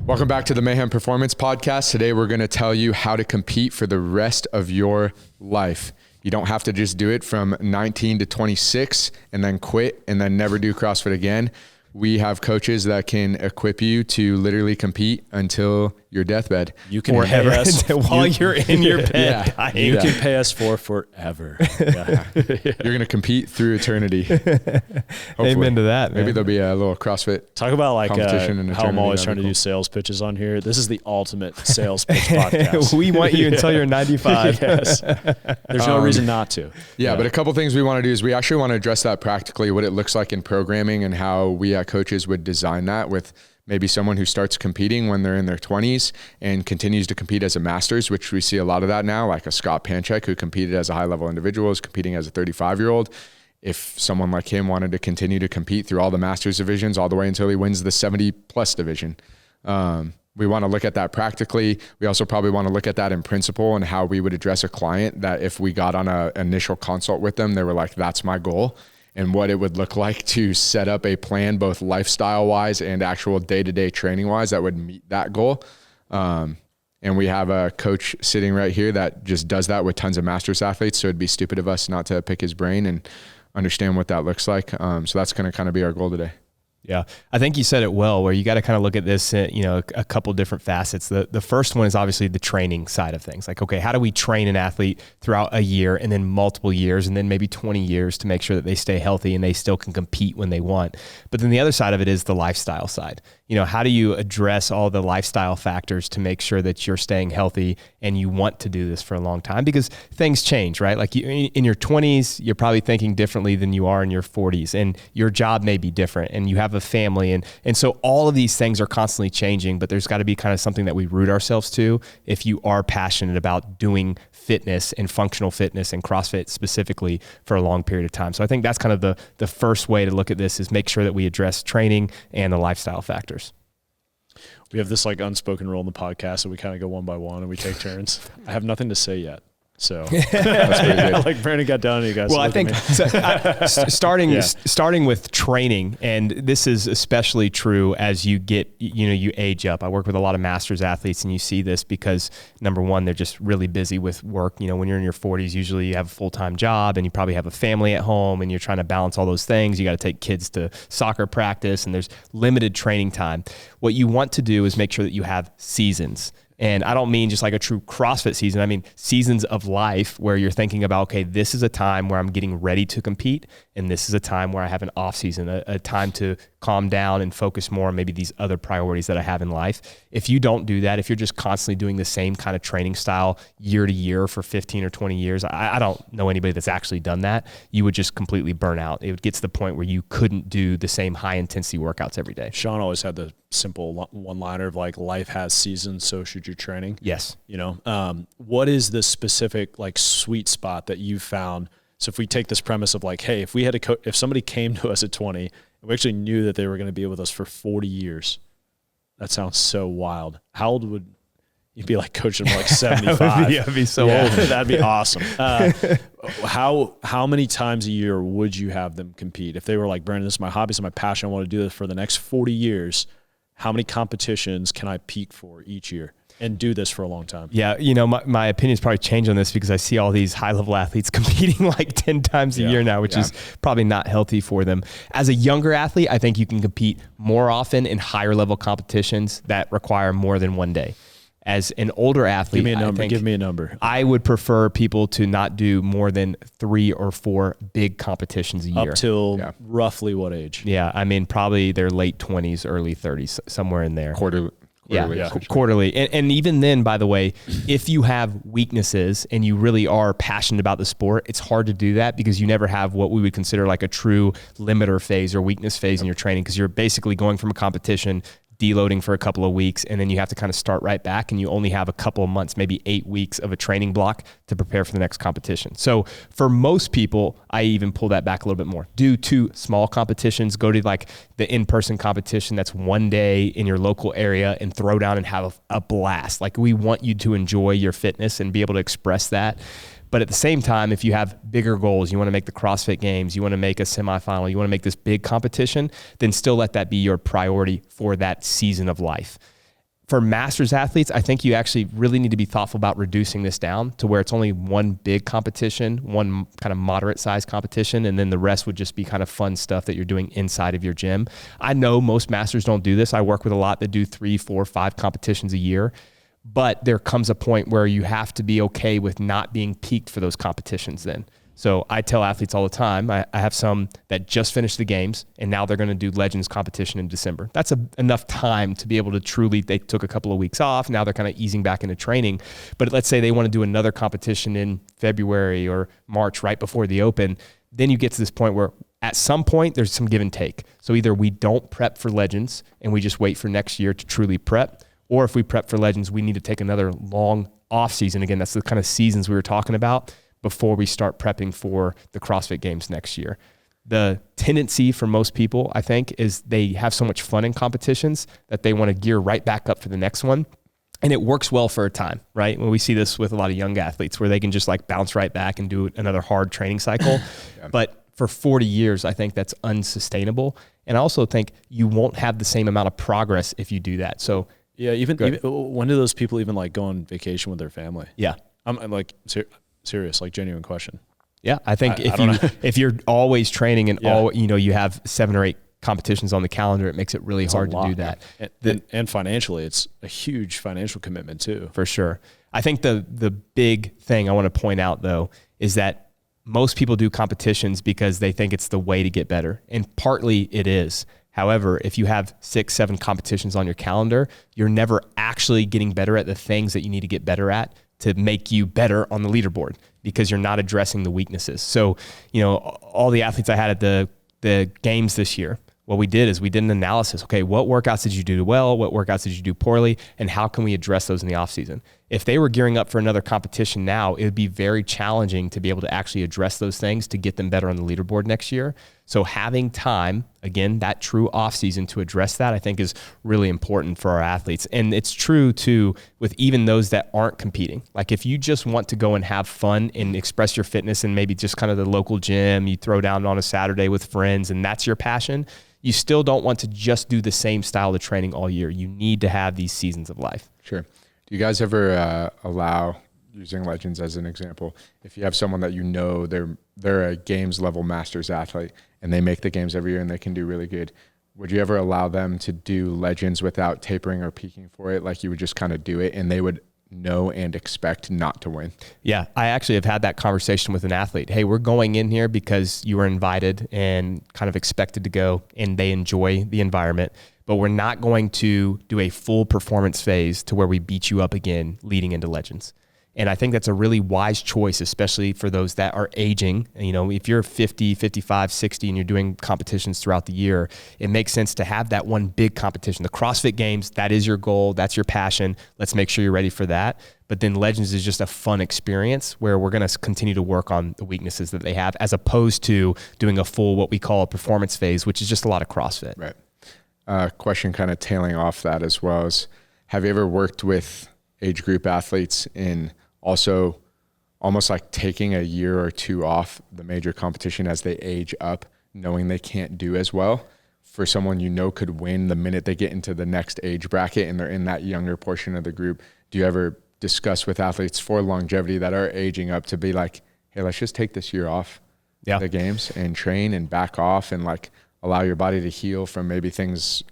Welcome back to the Mayhem Performance Podcast. Today we're going to tell you how to compete for the rest of your life. You don't have to just do it from 19 to 26 and then quit and then never do CrossFit again. We have coaches that can equip you to literally compete until your deathbed. You can pay us while you're in your bed. Yeah. You can pay us for forever. Yeah. You're going to compete through eternity. Amen to that, man. Maybe there'll be a little CrossFit Talk about like competition in how eternity. I'm always That'd trying be to cool. do sales pitches on here. This is the ultimate sales pitch podcast. We want you until you're 95. Yes. There's no reason not to. Yeah, but a couple things we want to do is we actually want to address that practically, what it looks like in programming and how we coaches would design that with maybe someone who starts competing when they're in their 20s and continues to compete as a masters, which we see a lot of that now, like a Scott Panchek who competed as a high-level individual is competing as a 35-year-old. If someone like him wanted to continue to compete through all the masters divisions all the way until he wins the 70-plus division. We want to look at that practically. We also probably want to look at that in principle and how we would address a client that if we got on an initial consult with them, they were like, that's my goal. And what it would look like to set up a plan, both lifestyle-wise and actual day-to-day training-wise, that would meet that goal. And we have a coach sitting right here that just does that with tons of masters athletes. So it'd be stupid of us not to pick his brain and understand what that looks like. So that's going to kind of be our goal today. Yeah, I think you said it well, where you got to kind of look at this, a couple different facets. The first one is obviously the training side of things. Like, okay, how do we train an athlete throughout a year and then multiple years and then maybe 20 years to make sure that they stay healthy and they still can compete when they want? But then the other side of it is the lifestyle side. How do you address all the lifestyle factors to make sure that you're staying healthy and you want to do this for a long time? Because things change, right? Like in your 20s, you're probably thinking differently than you are in your 40s, and your job may be different, and you have a family. And so all of these things are constantly changing, but there's got to be kind of something that we root ourselves to if you are passionate about doing fitness and functional fitness and CrossFit specifically for a long period of time. So I think that's kind of the first way to look at this, is make sure that we address training and the lifestyle factors. We have this like unspoken rule in the podcast, so we kind of go one by one and we take turns. I have nothing to say yet. So that's pretty good. Like Brandon got done and you guys. Well, I think starting with training, and this is especially true as you get, you age up. I work with a lot of masters athletes, and you see this because number one, they're just really busy with work. When you're in your 40s, usually you have a full-time job and you probably have a family at home and you're trying to balance all those things. You got to take kids to soccer practice and there's limited training time. What you want to do is make sure that you have seasons. And I don't mean just like a true CrossFit season. I mean seasons of life where you're thinking about, okay, this is a time where I'm getting ready to compete, and this is a time where I have an off season, a time to calm down and focus more on maybe these other priorities that I have in life. If you don't do that, if you're just constantly doing the same kind of training style year to year for 15 or 20 years, I don't know anybody that's actually done that. You would just completely burn out. It would get to the point where you couldn't do the same high intensity workouts every day. Sean always had the simple one-liner of like, life has seasons, so should your training. Yes. What is the specific like sweet spot that you found? So if we take this premise of like, hey, if we had if somebody came to us at 20 and we actually knew that they were going to be with us for 40 years, that sounds so wild. How old would you be like coaching them like 75? That'd be so old. That'd be awesome. How many times a year would you have them compete? If they were like, Brandon, this is my hobby, this is my passion, I want to do this for the next 40 years. How many competitions can I peak for each year and do this for a long time? Yeah, my opinion's probably changed on this because I see all these high-level athletes competing like 10 times a year now, which is probably not healthy for them. As a younger athlete, I think you can compete more often in higher-level competitions that require more than one day. As an older athlete, Give me a number. I would prefer people to not do more than 3 or 4 big competitions a year. Up till roughly what age? Yeah, I mean, probably their late 20s, early 30s, somewhere in there. Quarterly. Quarterly. And even then, by the way, if you have weaknesses and you really are passionate about the sport, it's hard to do that because you never have what we would consider like a true limiter phase or weakness phase in your training, because you're basically going from a competition, deloading for a couple of weeks, and then you have to kind of start right back, and you only have a couple of months, maybe 8 weeks of a training block to prepare for the next competition. So for most people, I even pull that back a little bit more. Do 2 small competitions, go to like the in-person competition that's one day in your local area and throw down and have a blast. Like, we want you to enjoy your fitness and be able to express that. But at the same time, if you have bigger goals, you want to make the CrossFit Games, you want to make a semifinal, you want to make this big competition, then still let that be your priority for that season of life. for masters athletes, I think you actually really need to be thoughtful about reducing this down to where it's only one big competition, one kind of moderate size competition, and then the rest would just be kind of fun stuff that you're doing inside of your gym. I know most masters don't do this. I work with a lot that do 3, 4, 5 competitions a year, but there comes a point where you have to be okay with not being peaked for those competitions then. So I tell athletes all the time, I have some that just finished the games and now they're going to do Legends competition in December. That's enough time to be able to truly, they took a couple of weeks off. Now they're kind of easing back into training. But let's say they want to do another competition in February or March right before the Open. Then you get to this point where at some point there's some give and take. So either we don't prep for Legends and we just wait for next year to truly prep, or if we prep for Legends, we need to take another long off season. Again, that's the kind of seasons we were talking about before we start prepping for the CrossFit Games next year. The tendency for most people, I think, is they have so much fun in competitions that they want to gear right back up for the next one. And it works well for a time, right? When we see this with a lot of young athletes where they can just like bounce right back and do another hard training cycle. Yeah. But for 40 years, I think that's unsustainable. And I also think you won't have the same amount of progress if you do that. So yeah, even when do those people even like go on vacation with their family? Yeah. I'm like serious, like genuine question. Yeah, I think if you're always training and you have 7 or 8 competitions on the calendar, it makes it really hard to do that. And financially, it's a huge financial commitment too. For sure. I think the big thing I want to point out though is that most people do competitions because they think it's the way to get better, and partly it is. However, if you have 6, 7 competitions on your calendar, you're never actually getting better at the things that you need to get better at to make you better on the leaderboard because you're not addressing the weaknesses. So, all the athletes I had at the games this year, what we did is we did an analysis. Okay, what workouts did you do well? What workouts did you do poorly? And how can we address those in the off season? If they were gearing up for another competition now, it would be very challenging to be able to actually address those things to get them better on the leaderboard next year. So having time, again, that true off season to address that, I think is really important for our athletes. And it's true too with even those that aren't competing. Like if you just want to go and have fun and express your fitness and maybe just kind of the local gym, you throw down on a Saturday with friends and that's your passion, you still don't want to just do the same style of training all year. You need to have these seasons of life. Sure. Do you guys ever allow, using Legends as an example, if you have someone that they're a games level masters athlete and they make the games every year and they can do really good, would you ever allow them to do Legends without tapering or peaking for it? Like you would just kind of do it and they would know and expect not to win? Yeah, I actually have had that conversation with an athlete. Hey, we're going in here because you were invited and kind of expected to go and they enjoy the environment, but we're not going to do a full performance phase to where we beat you up again leading into Legends. And I think that's a really wise choice, especially for those that are aging. If you're 50, 55, 60, and you're doing competitions throughout the year, it makes sense to have that one big competition. The CrossFit Games, that is your goal. That's your passion. Let's make sure you're ready for that. But then Legends is just a fun experience where we're going to continue to work on the weaknesses that they have, as opposed to doing a full, what we call a performance phase, which is just a lot of CrossFit. Right. Question kind of tailing off that as well is, have you ever worked with age group athletes in also almost like taking a year or 2 off the major competition as they age up, knowing they can't do as well, for someone could win the minute they get into the next age bracket and they're in that younger portion of the group? Do you ever discuss with athletes for longevity that are aging up to be like, hey, let's just take this year off the games and train and back off and like allow your body to heal from maybe things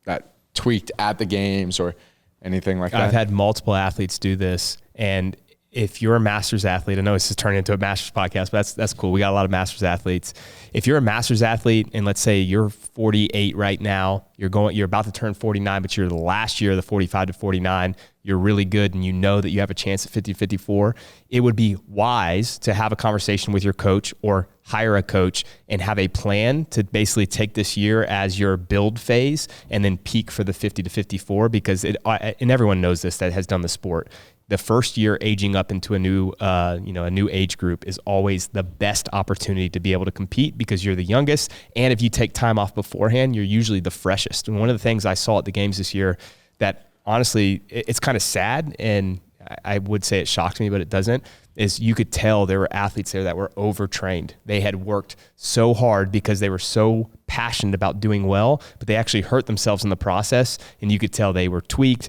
that tweaked at the games or anything like that? I've had multiple athletes do this, and if you're a masters athlete, I know this is turning into a masters podcast, but that's cool. We got a lot of masters athletes. If you're a masters athlete and let's say you're 48 right now, you're about to turn 49, but you're the last year of the 45 to 49, you're really good and you know that you have a chance at 50 to 54, it would be wise to have a conversation with your coach or hire a coach and have a plan to basically take this year as your build phase and then peak for the 50 to 54, because and everyone knows this that has done the sport. The first year aging up into a new age group is always the best opportunity to be able to compete because you're the youngest. And if you take time off beforehand, you're usually the freshest. And one of the things I saw at the games this year that honestly, it's kind of sad, and I would say it shocked me, but it doesn't, is you could tell there were athletes there that were overtrained. They had worked so hard because they were so passionate about doing well, but they actually hurt themselves in the process. And you could tell they were tweaked.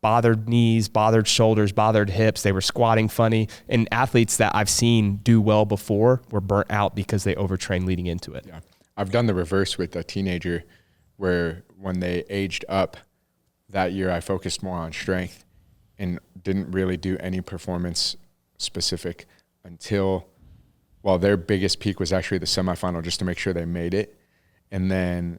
bothered knees, bothered shoulders, bothered hips. They were squatting funny. And athletes that I've seen do well before were burnt out because they overtrained leading into it. Yeah. I've done the reverse with a teenager where when they aged up that year, I focused more on strength and didn't really do any performance specific until, well, their biggest peak was actually the semifinal just to make sure they made it. And then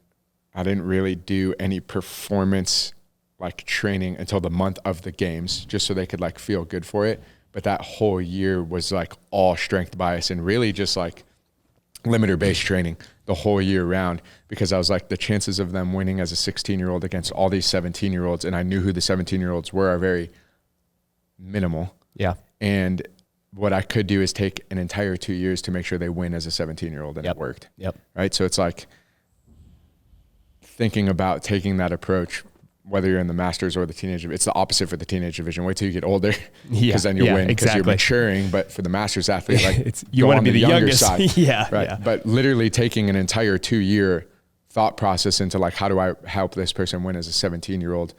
I didn't really do any performance like training until the month of the games, just so they could like feel good for it. But that whole year was like all strength bias and really just like limiter based training the whole year round, because I was like, the chances of them winning as a 16-year-old against all these 17-year-olds, and I knew who the 17-year-olds were, are very minimal. Yeah. And what I could do is take an entire 2 years to make sure they win as a 17-year-old, and it worked. Yep. Right. So it's like thinking about taking that approach, whether you're in the masters or the teenage, it's the opposite for the teenage division. Wait till you get older, because then you'll win because you're maturing. But for the masters athlete, like you want to be the younger youngest side. Yeah. Right. Yeah. But literally taking an entire 2 year thought process into like, how do I help this person win as a 17-year-old,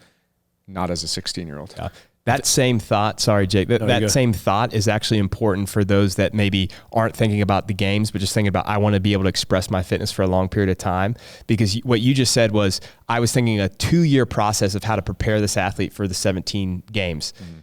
not as a 16-year-old? Yeah. That same thought, sorry, Jake, that same thought is actually important for those that maybe aren't thinking about the games, but just thinking about, I want to be able to express my fitness for a long period of time. Because what you just said was, I was thinking a 2 year process of how to prepare this athlete for the 17 games. Mm-hmm.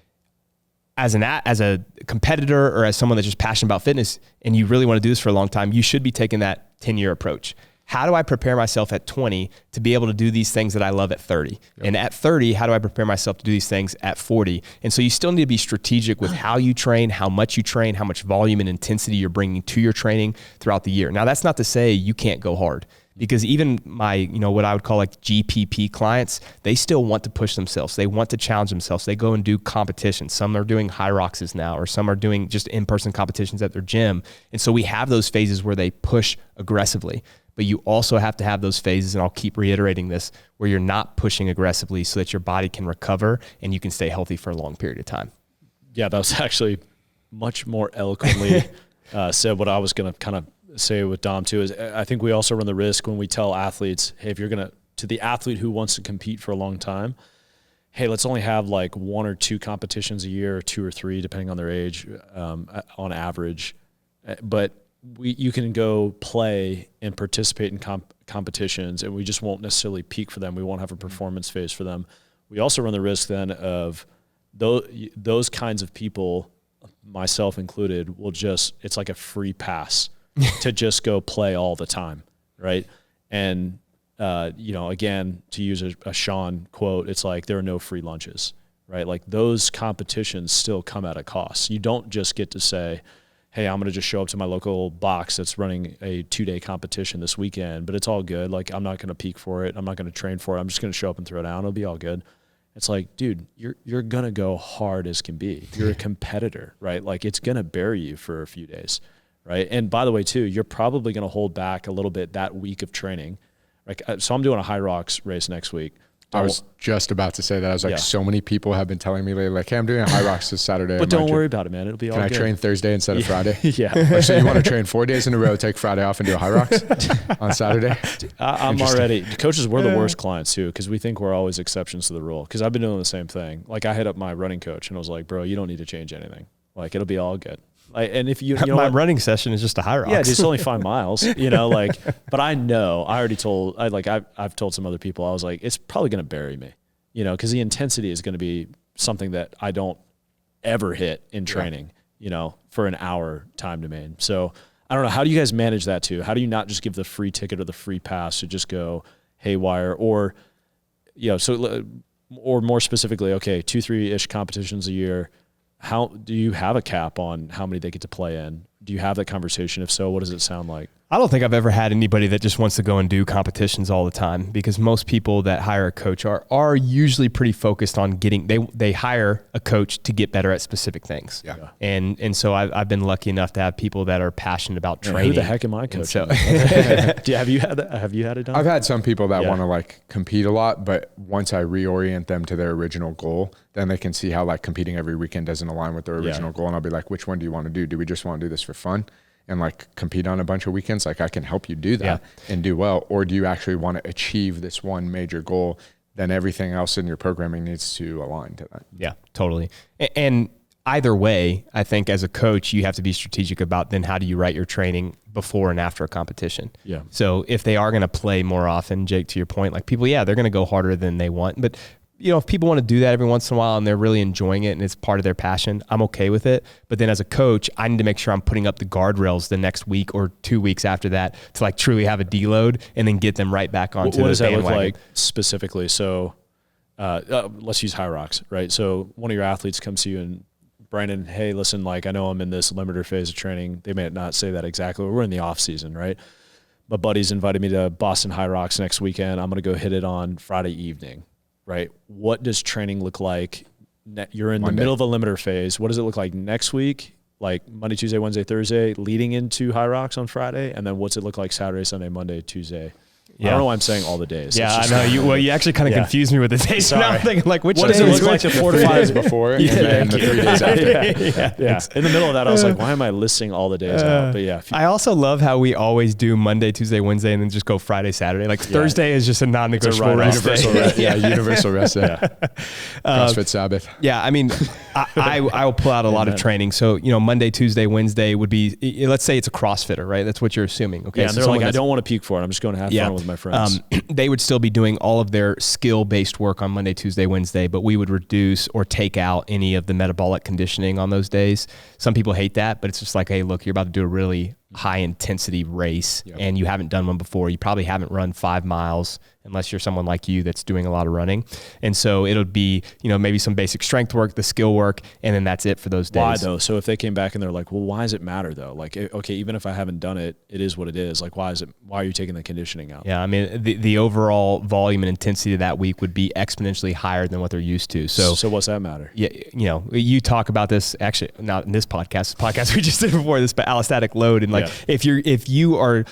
As a competitor or as someone that's just passionate about fitness, and you really want to do this for a long time, you should be taking that 10-year approach. How do I prepare myself at 20 to be able to do these things that I love at 30? Yep. And at 30, how do I prepare myself to do these things at 40? And so you still need to be strategic with how you train, how much you train, how much volume and intensity you're bringing to your training throughout the year. Now, that's not to say you can't go hard, because even my, what I would call like GPP clients, they still want to push themselves. They want to challenge themselves. They go and do competitions. Some are doing high roxes now, or some are doing just in-person competitions at their gym. And so we have those phases where they push aggressively. But you also have to have those phases, and I'll keep reiterating this, where you're not pushing aggressively so that your body can recover and you can stay healthy for a long period of time. Yeah, that was actually much more eloquently said. What I was going to kind of say with Dom too is, I think we also run the risk when we tell athletes, hey, if you're going to the athlete who wants to compete for a long time, hey, let's only have like 1 or 2 competitions a year, or 2 or 3, depending on their age, on average. But you can go play and participate in competitions, and we just won't necessarily peak for them. We won't have a performance phase for them. We also run the risk then of those kinds of people, myself included, it's like a free pass to just go play all the time, right? And, again, to use a Sean quote, it's like there are no free lunches, right? Like those competitions still come at a cost. You don't just get to say, hey, I'm going to just show up to my local box that's running a 2-day competition this weekend, but it's all good. Like, I'm not going to peak for it. I'm not going to train for it. I'm just going to show up and throw it down. It'll be all good. It's like, dude, you're going to go hard as can be. You're a competitor, right? Like, it's going to bury you for a few days, right? And by the way, too, you're probably going to hold back a little bit that week of training. Like, so I'm doing a high rocks race next week. I was just about to say that. I was like, so many people have been telling me lately, like, hey, I'm doing a high rocks this Saturday. But don't worry about it, man. It'll be all good. Can I train Thursday instead of Friday? Yeah. So you want to train 4 days in a row, take Friday off, and do a high rocks on Saturday? I'm already. Coaches, we're the worst clients, too, because we think we're always exceptions to the rule. Because I've been doing the same thing. Like, I hit up my running coach, and I was like, bro, you don't need to change anything. Like, it'll be all good. Like, and if you know my running session is just a high rocks. Yeah, it's only 5 miles, but I know, I've told some other people, I was like, it's probably going to bury me. Because the intensity is going to be something that I don't ever hit in training, for an hour time domain. So I don't know. How do you guys manage that too? How do you not just give the free ticket or the free pass to just go haywire, or, or more specifically, okay, 2-3-ish competitions a year. How do you have a cap on how many they get to play in? Do you have that conversation? If so, what does it sound like? I don't think I've ever had anybody that just wants to go and do competitions all the time, because most people that hire a coach are usually pretty focused on they hire a coach to get better at specific things. Yeah. And so I've been lucky enough to have people that are passionate about training. Who the heck am I coaching? Have you had that? Have you had it done? I've had some people that want to like compete a lot, but once I reorient them to their original goal, then they can see how like competing every weekend doesn't align with their original goal. And I'll be like, which one do you want to do? Do we just want to do this for fun and like compete on a bunch of weekends? Like, I can help you do that and do well. Or do you actually want to achieve this one major goal then everything else in your programming needs to align to that. Yeah, totally. And either way, I think as a coach, you have to be strategic about then how do you write your training before and after a competition. Yeah. So if they are going to play more often, Jake, to your point, like people, they're going to go harder than they want. But if people want to do that every once in a while and they're really enjoying it and it's part of their passion, I'm okay with it. But then as a coach, I need to make sure I'm putting up the guardrails the next week or 2 weeks after that to like truly have a deload and then get them right back onto the bandwagon. What does that look like specifically? So let's use high rocks, right? So one of your athletes comes to you and Brandon, hey, listen, like I know I'm in this limiter phase of training. They may not say that exactly, but we're in the off season, right? My buddy's invited me to Boston High Rocks next weekend. I'm going to go hit it on Friday evening, right? What does training look like? You're in the middle of a limiter phase. What does it look like next week? Like Monday, Tuesday, Wednesday, Thursday, leading into High Rocks on Friday? And then what's it look like Saturday, Sunday, Monday, Tuesday? Yeah. I don't know why I'm saying all the days. Yeah, I know. You actually kind of confused me with the days. Sorry. Now I'm thinking like, which what days? Does it look like the 4 to 5 days before and then the 3 days after? Yeah. In the middle of that, I was like, why am I listing all the days out? But yeah. I also love how we always do Monday, Tuesday, Wednesday, and then just go Friday, Saturday. Like Thursday is just a non-negotiable rest day. Universal rest day. CrossFit Sabbath. Yeah, I mean, I will pull out a lot of training. So, Monday, Tuesday, Wednesday would be, let's say it's a CrossFitter, right? That's what you're assuming. Okay. Yeah, and they're like, I don't want to peak for it. I'm just going to have fun with my friends. They would still be doing all of their skill-based work on Monday, Tuesday, Wednesday, but we would reduce or take out any of the metabolic conditioning on those days. Some people hate that, but it's just like, hey, look, you're about to do a really high intensity race and you haven't done one before. You probably haven't run 5 miles unless you're someone like you that's doing a lot of running. And so it'll be, maybe some basic strength work, the skill work, and then that's it for those days. Why though? So if they came back and they're like, well, why does it matter though? Like, okay, even if I haven't done it, it is what it is. Like, why are you taking the conditioning out? Yeah. I mean, the overall volume and intensity of that week would be exponentially higher than what they're used to. So what's that matter? Yeah. You talk about this actually not in this podcast we just did before this, but allostatic load. And like, if you are,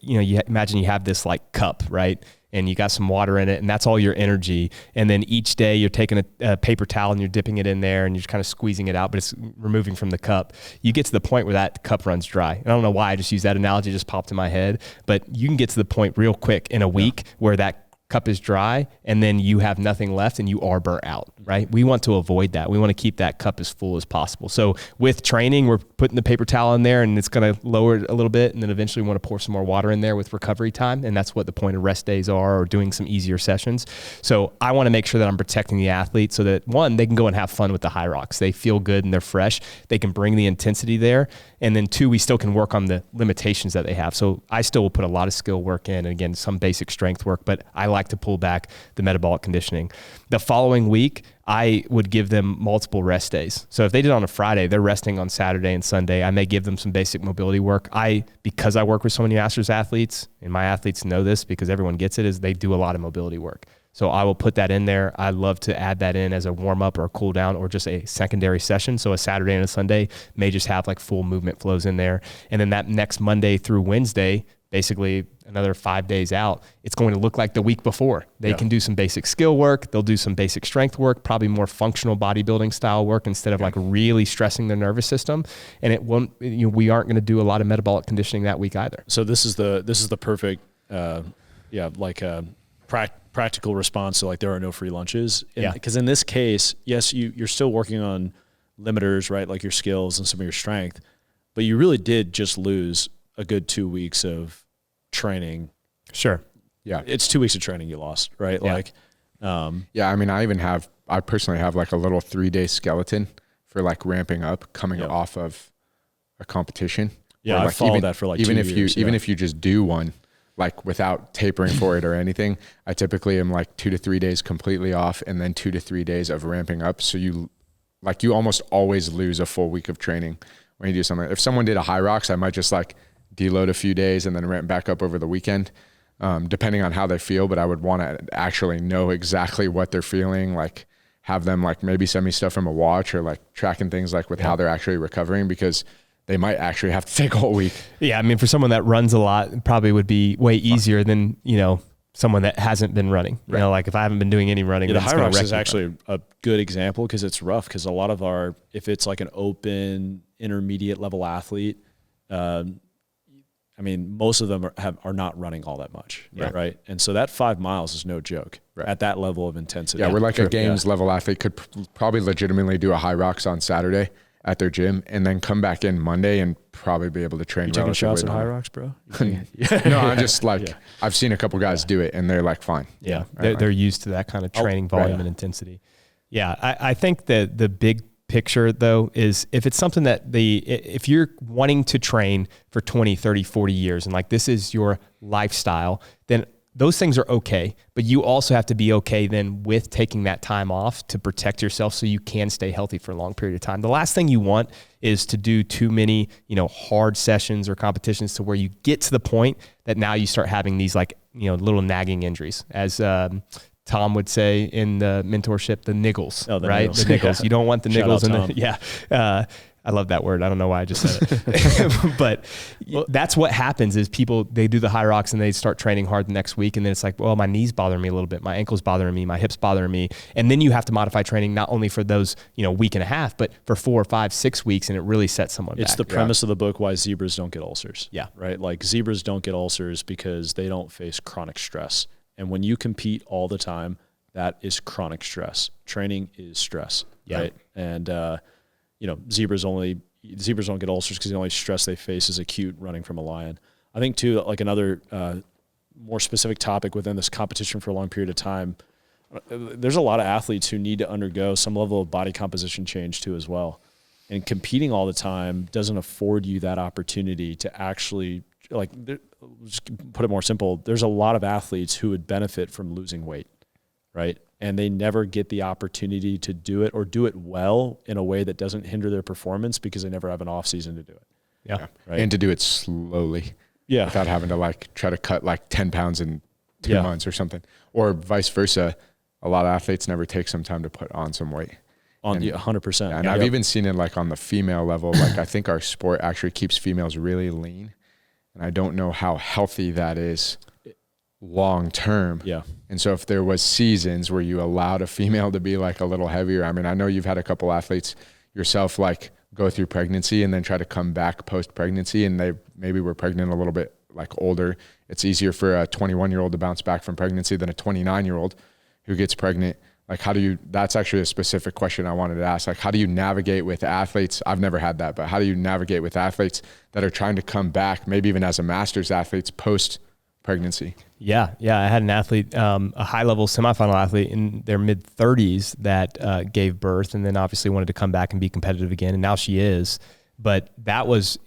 you imagine you have this like cup, right? And you got some water in it and that's all your energy. And then each day you're taking a paper towel and you're dipping it in there and you're kind of squeezing it out, but it's removing from the cup. You get to the point where that cup runs dry. And I don't know why I just used that analogy, it just popped in my head, but you can get to the point real quick in a week where that cup is dry and then you have nothing left and you are burnt out, right? We want to avoid that. We want to keep that cup as full as possible. So with training, we're putting the paper towel in there and it's going to lower it a little bit. And then eventually we want to pour some more water in there with recovery time. And that's what the point of rest days are, or doing some easier sessions. So I want to make sure that I'm protecting the athlete so that one, they can go and have fun with the high rocks. They feel good and they're fresh. They can bring the intensity there. And then two, we still can work on the limitations that they have. So I still will put a lot of skill work in and again, some basic strength work, but I like to pull back the metabolic conditioning. The following week, I would give them multiple rest days. So if they did on a Friday, they're resting on Saturday and Sunday. I may give them some basic mobility work. Because I work with so many masters athletes, and my athletes know this because everyone gets it, is they do a lot of mobility work. So I will put that in there. I love to add that in as a warm up or a cool down or just a secondary session. So a Saturday and a Sunday may just have like full movement flows in there. And then that next Monday through Wednesday, basically another 5 days out, it's going to look like the week before. They can do some basic skill work. They'll do some basic strength work, probably more functional bodybuilding style work instead of like really stressing their nervous system. And it won't, we aren't going to do a lot of metabolic conditioning that week either. So this is the perfect, practical response to like, there are no free lunches. Because in this case, yes, you're still working on limiters, right? Like your skills and some of your strength, but you really did just lose a good 2 weeks of training. Sure. Yeah. It's 2 weeks of training you lost, right? Yeah. Like, I mean, I personally have like a little 3-day skeleton for like ramping up coming off of a competition. Yeah. I followed that for like 2 years. Even if you just do one, like without tapering for it or anything, I typically am like 2 to 3 days completely off and then 2 to 3 days of ramping up. So you almost always lose a full week of training when you do something. If someone did a high rocks, I might just like deload a few days and then ramp back up over the weekend, depending on how they feel. But I would want to actually know exactly what they're feeling, like have them like maybe send me stuff from a watch or like tracking things like with how they're actually recovering, because they might actually have to take a whole week. Yeah. I mean, for someone that runs a lot, it probably would be way easier than, someone that hasn't been running. Right. Like if I haven't been doing any running. The high rocks is actually a good example because it's rough, because a lot of if it's like an open intermediate level athlete, I mean, most of them are not running all that much, right? And so that 5 miles is no joke at that level of intensity. Yeah, we're like a games level athlete could probably legitimately do a high rocks on Saturday at their gym and then come back in Monday and probably be able to train. You taking shots at high rocks, bro? No, I'm just like, I've seen a couple guys do it and they're like, fine. Yeah, they're used to that kind of training volume and intensity. Yeah, I think that the big picture though is if it's something that if you're wanting to train for 20, 30, 40 years and like this is your lifestyle, then those things are okay, but you also have to be okay then with taking that time off to protect yourself so you can stay healthy for a long period of time. The last thing you want is to do too many, hard sessions or competitions to where you get to the point that now you start having these like, little nagging injuries, as Tom would say in the mentorship, the niggles, right? Niggles. The niggles. You don't want the niggles. I love that word. I don't know why I just said it, but that's what happens is people, they do the high rocks and they start training hard the next week. And then it's like, well, my knees bothering me a little bit. My ankles bothering me, my hips bothering me. And then you have to modify training, not only for those, week and a half, but for 4 or 5, 6 weeks. And it really sets someone back. It's the premise of the book, Why Zebras Don't Get Ulcers. Yeah. Right. Like zebras don't get ulcers because they don't face chronic stress. And when you compete all the time, that is chronic stress. Training is stress. Yeah. Right. And, zebras don't get ulcers because the only stress they face is acute running from a lion. I think too, like another more specific topic within this competition for a long period of time, there's a lot of athletes who need to undergo some level of body composition change too as well. And competing all the time doesn't afford you that opportunity to actually, just put it more simple, there's a lot of athletes who would benefit from losing weight, right? And they never get the opportunity to do it or do it well in a way that doesn't hinder their performance because they never have an off season to do it. Yeah. Right. And to do it slowly. Yeah. Without having to try to cut 10 pounds in 2 months or something, or vice versa. A lot of athletes never take some time to put on some weight. 100%. And I've even seen it on the female level. I think our sport actually keeps females really lean. And I don't know how healthy that is long term. Yeah. And so if there was seasons where you allowed a female to be a little heavier, I mean, I know you've had a couple athletes yourself go through pregnancy and then try to come back post pregnancy and they maybe were pregnant a little bit older. It's easier for a 21-year-old to bounce back from pregnancy than a 29-year-old who gets pregnant. That's actually a specific question I wanted to ask. How do you navigate with athletes? I've never had that, but how do you navigate with athletes that are trying to come back, maybe even as a master's athletes post pregnancy? Yeah. I had an athlete, a high-level semifinal athlete in their mid-30s that gave birth and then obviously wanted to come back and be competitive again, and now she is. But that was,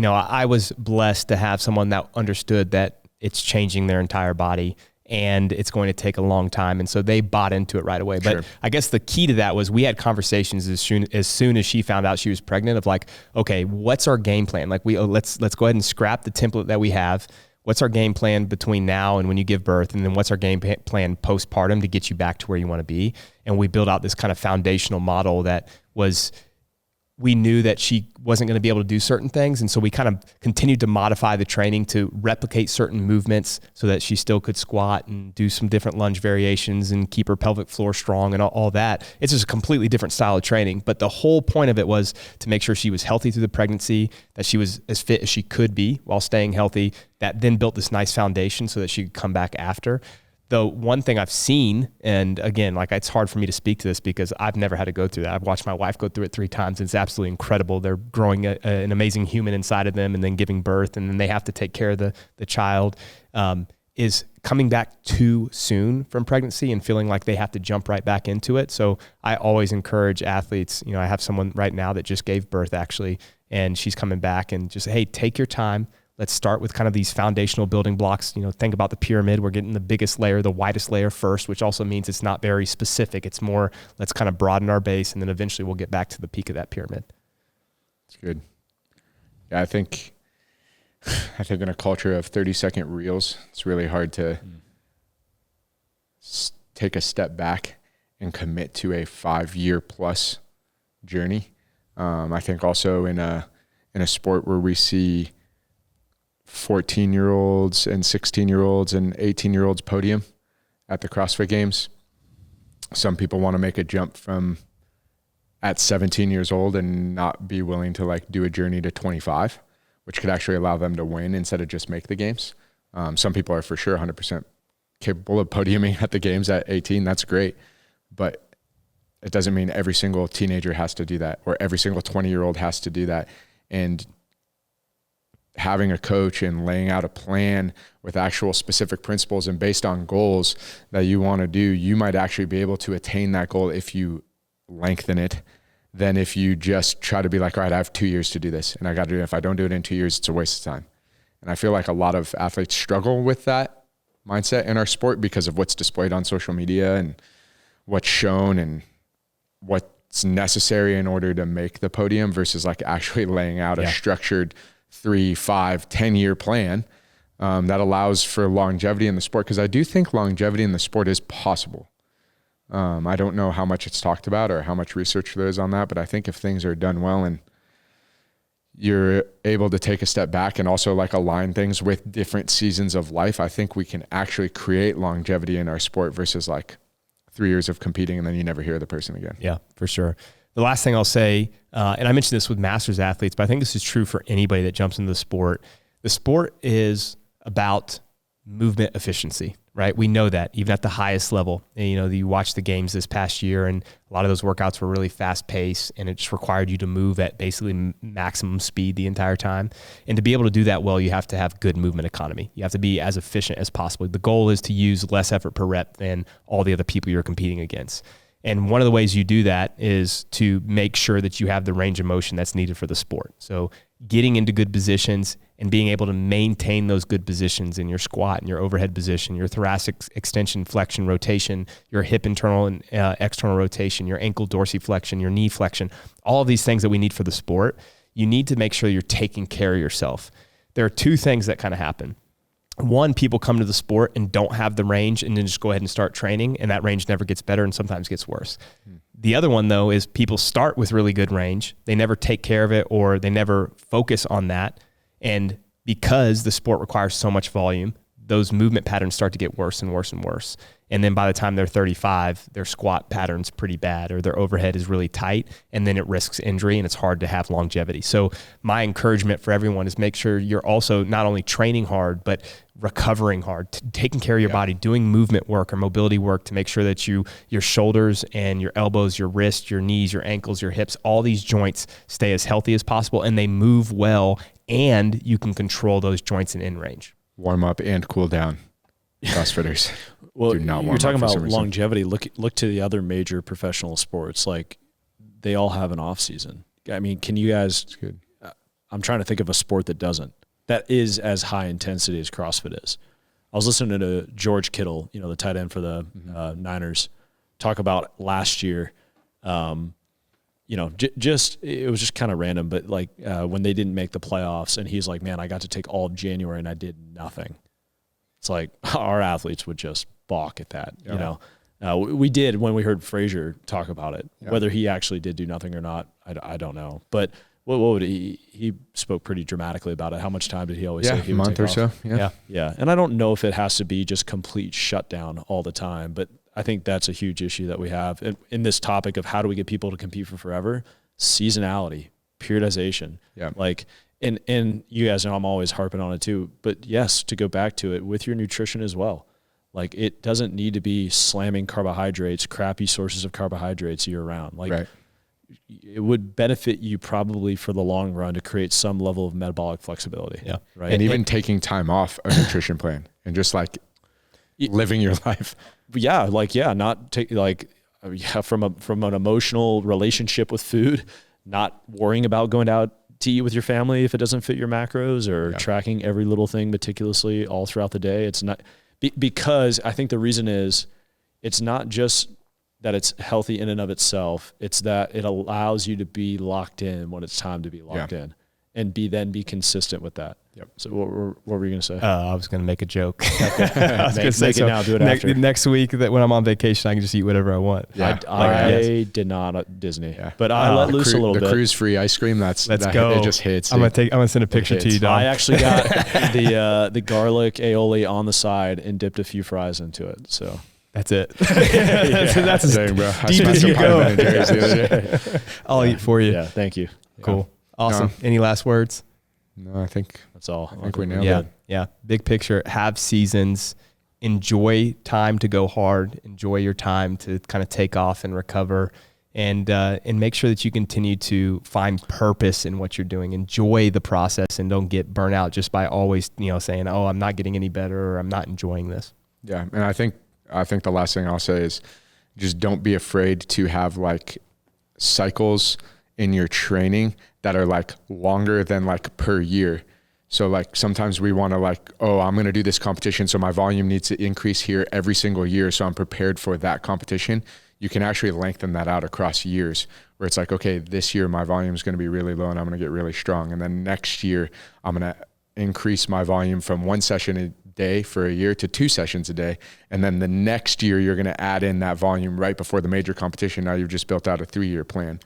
I was blessed to have someone that understood that it's changing their entire body and it's going to take a long time. And so they bought into it right away. But I guess the key to that was we had conversations as soon as she found out she was pregnant of okay, what's our game plan? Let's go ahead and scrap the template that we have. What's our game plan between now and when you give birth? And then what's our game plan postpartum to get you back to where you want to be? And we built out this kind of foundational model that was, we knew that she wasn't going to be able to do certain things. And so we kind of continued to modify the training to replicate certain movements so that she still could squat and do some different lunge variations and keep her pelvic floor strong and all that. It's just a completely different style of training. But the whole point of it was to make sure she was healthy through the pregnancy, that she was as fit as she could be while staying healthy. That then built this nice foundation so that she could come back after. The one thing I've seen, and again, it's hard for me to speak to this because I've never had to go through that. I've watched my wife go through it 3 times. It's absolutely incredible. They're growing an amazing human inside of them and then giving birth, and then they have to take care of the child, is coming back too soon from pregnancy and feeling like they have to jump right back into it. So I always encourage athletes, I have someone right now that just gave birth actually, and she's coming back and just, hey, take your time. Let's start with kind of these foundational building blocks. Think about the pyramid. We're getting the biggest layer, the widest layer first, which also means it's not very specific. It's more, let's kind of broaden our base, and then eventually we'll get back to the peak of that pyramid. That's good. Yeah, I think in a culture of 30-second reels, it's really hard to take a step back and commit to a 5-year plus journey. I think also in a sport where we see 14-year-olds and 16-year-olds and 18-year-olds podium at the CrossFit Games. Some people want to make a jump from at 17 years old and not be willing to do a journey to 25, which could actually allow them to win instead of just make the games. Some people are for sure 100% capable of podiuming at the games at 18. That's great. But it doesn't mean every single teenager has to do that, or every single 20-year-old has to do that. And having a coach and laying out a plan with actual specific principles and based on goals that you want to do, you might actually be able to attain that goal if you lengthen it than if you just try to be like, all right, I have 2 years to do this and I got to do it. If I don't do it in 2 years, it's a waste of time. And I feel like a lot of athletes struggle with that mindset in our sport because of what's displayed on social media and what's shown and what's necessary in order to make the podium versus like actually laying out a structured 3, 5, 10-year plan that allows for longevity in the sport. Because I do think longevity in the sport is possible. I don't know how much it's talked about or how much research there is on that, but I think if things are done well and you're able to take a step back and also like align things with different seasons of life, I think we can actually create longevity in our sport versus like 3 years of competing and then you never hear the person again. Yeah, for sure. The last thing I'll say, and I mentioned this with masters athletes, but I think this is true for anybody that jumps into the sport. The sport is about movement efficiency, right? We know that even at the highest level. And, you know, you watch the games this past year and a lot of those workouts were really fast paced and it just required you to move at basically maximum speed the entire time. And to be able to do that well, you have to have good movement economy. You have to be as efficient as possible. The goal is to use less effort per rep than all the other people you're competing against. And one of the ways you do that is to make sure that you have the range of motion that's needed for the sport. So getting into good positions and being able to maintain those good positions in your squat and your overhead position, your thoracic extension, flexion, rotation, your hip internal and external rotation, your ankle dorsiflexion, your knee flexion, all of these things that we need for the sport, you need to make sure you're taking care of yourself. There are two things that kind of happen. One, people come to the sport and don't have the range and then just go ahead and start training, and that range never gets better and sometimes gets worse. The other one, though, is people start with really good range. They never take care of it or they never focus on that. And because the sport requires so much volume, those movement patterns start to get worse and worse and worse. And then by the time they're 35, their squat pattern's pretty bad or their overhead is really tight, and then it risks injury and it's hard to have longevity. So my encouragement for everyone is make sure you're also not only training hard, but recovering hard, taking care of your body, doing movement work or mobility work to make sure that your shoulders and your elbows, your wrists, your knees, your ankles, your hips, all these joints stay as healthy as possible and they move well, and you can control those joints in range. Warm up and cool down. CrossFitters. Well, you're talking about longevity. Look to the other major professional sports. Like, they all have an off season. I mean, can you guys? I'm trying to think of a sport that is as high intensity as CrossFit is. I was listening to George Kittle, the tight end for the Niners, talk about last year. It was just kind of random, but like when they didn't make the playoffs, and he's like, "Man, I got to take all of January and I did nothing." It's like our athletes would just balk at that. We did when we heard Frazier talk about it. Whether he actually did do nothing or not, I don't know. But what would he spoke pretty dramatically about it. How much time did he always say he would take off? A month or so. Yeah. And I don't know if it has to be just complete shutdown all the time, but I think that's a huge issue that we have in this topic of how do we get people to compete for forever. Seasonality, periodization. Yeah. And you guys know I'm always harping on it too, but yes, to go back to it with your nutrition as well. Like, it doesn't need to be slamming carbohydrates, crappy sources of carbohydrates year round. Like, it would benefit you probably for the long run to create some level of metabolic flexibility. Yeah. Right. And even taking time off a nutrition plan and just like living your life. Yeah. Not take from an emotional relationship with food, not worrying about going out to eat with your family if it doesn't fit your macros, or tracking every little thing meticulously all throughout the day. It's not because I think the reason is it's not just that it's healthy in and of itself. It's that it allows you to be locked in when it's time to be locked in, and be consistent with that. Yep. So what were you going to say? I was going to make a joke. Okay. I was going to say, so now, do it after. Next week, that when I'm on vacation, I can just eat whatever I want. Yeah. I did not at Disney, but I let loose a little bit. The cruise-free ice cream, let's go. It just hits. I'm gonna send a picture to you, Dom. I actually got the garlic aioli on the side and dipped a few fries into it. So that's it. That's as dang, bro. deep as you go. The other day. I'll eat for you. Yeah, thank you. Cool. Awesome. Any last words? No, I think that's all. I think we nailed Yeah. it. Yeah. Big picture, have seasons, enjoy time to go hard, enjoy your time to kind of take off and recover, and make sure that you continue to find purpose in what you're doing. Enjoy the process and don't get burnt out just by always, saying, oh, I'm not getting any better or I'm not enjoying this. Yeah. And I think the last thing I'll say is just don't be afraid to have like cycles in your training that are like longer than like per year. So like sometimes we want to like, oh, I'm going to do this competition, so my volume needs to increase here every single year, so I'm prepared for that competition. You can actually lengthen that out across years, where it's like, okay, this year my volume is going to be really low and I'm going to get really strong. And then next year I'm going to increase my volume from 1 session a day for a year to 2 sessions a day. And then the next year you're going to add in that volume right before the major competition. Now you've just built out a 3-year plan.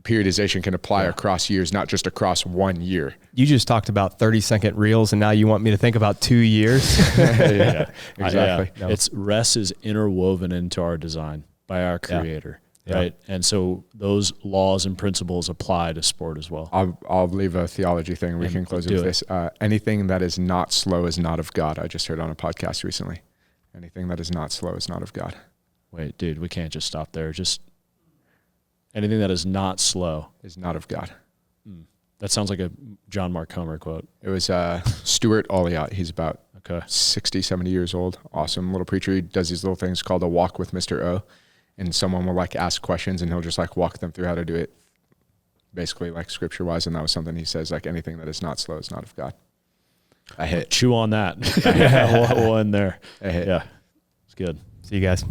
Periodization can apply across years, not just across 1 year. You just talked about 30-second reels, and now you want me to think about 2 years? Yeah, exactly. No. It's rest is interwoven into our design by our creator, right? And so those laws and principles apply to sport as well. I'll leave a theology thing. We can close with this. Anything that is not slow is not of God. I just heard on a podcast recently. Anything that is not slow is not of God. Wait, dude, we can't just stop there. Just anything that is not slow is not of God. That sounds like a John Mark Comer quote. It was Stuart Olliott. He's about 60, 70 years old. Awesome little preacher. He does these little things called a walk with Mr. O. And someone will like ask questions and he'll just like walk them through how to do it, basically like scripture wise. And that was something he says, like anything that is not slow is not of God. I hit. Chew on that. We'll end there. I hit. Yeah. It's good. See you guys.